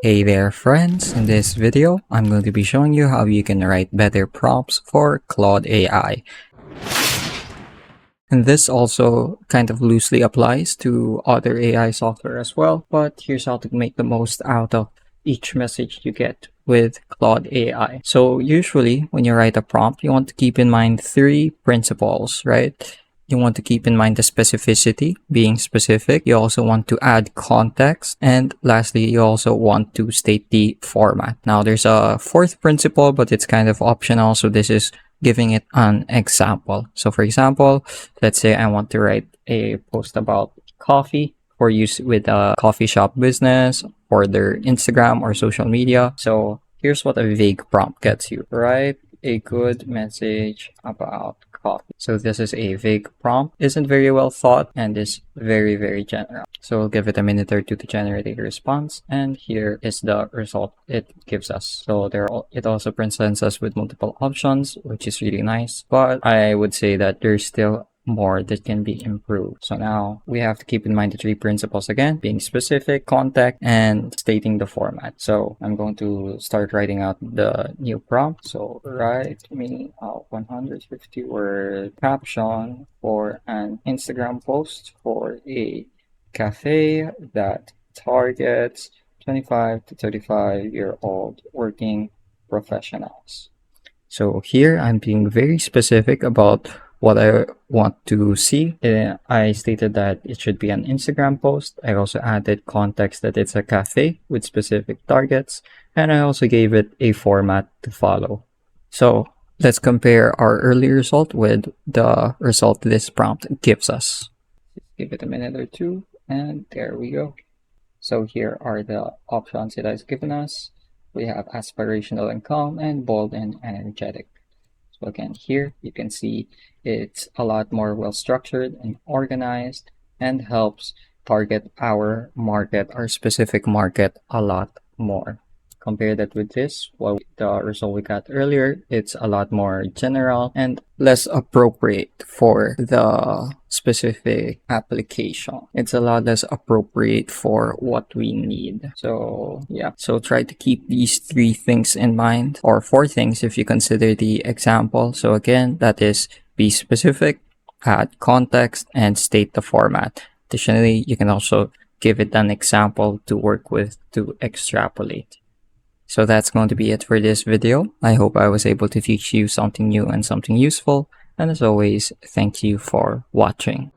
Hey there friends, in this video I'm going to be showing you how you can write better prompts for Claude AI. And this also kind of loosely applies to other AI software as well, but here's how to make the most out of each message you get with Claude AI. So usually when you write a prompt, you want to keep in mind three principles, right? You want to keep in mind the specificity, being specific. You also want to add context. And lastly, you also want to state the format. Now, there's a fourth principle, but it's kind of optional. So this is giving it an example. So for example, let's say I want to write a post about coffee for use with a coffee shop business or their Instagram or social media. So here's what a vague prompt gets you. Write a good message about coffee. So this is a vague prompt, isn't very well thought, and is very general. So we'll give it a minute or two to generate a response, and here is the result it gives us. So it also presents us with multiple options, which is really nice, but I would say that there's still more that can be improved. So now we have to keep in mind the three principles again, being specific, context, and stating the format. So I'm going to start writing out the new prompt. So write me a 150 word caption for an Instagram post for a cafe that targets 25 to 35-year-old working professionals. So here I'm being very specific about what I want to see. I stated that it should be an Instagram post. I also added context that it's a cafe with specific targets, and I also gave it a format to follow. So let's compare our early result with the result this prompt gives us. Give it a minute or two, and there we go. So here are the options it has given us. We have aspirational and calm, and bold and energetic. So again, here you can see it's a lot more well structured and organized and helps target our market, our specific market, a lot more. Compare that with this, the result we got earlier, it's a lot more general and less appropriate for the specific application. It's a lot less appropriate for what we need. So yeah, so try to keep these three things in mind, or four things if you consider the example. So again, that is be specific, add context, and state the format. Additionally, you can also give it an example to work with to extrapolate. So that's going to be it for this video. I hope I was able to teach you something new and something useful. And as always, thank you for watching.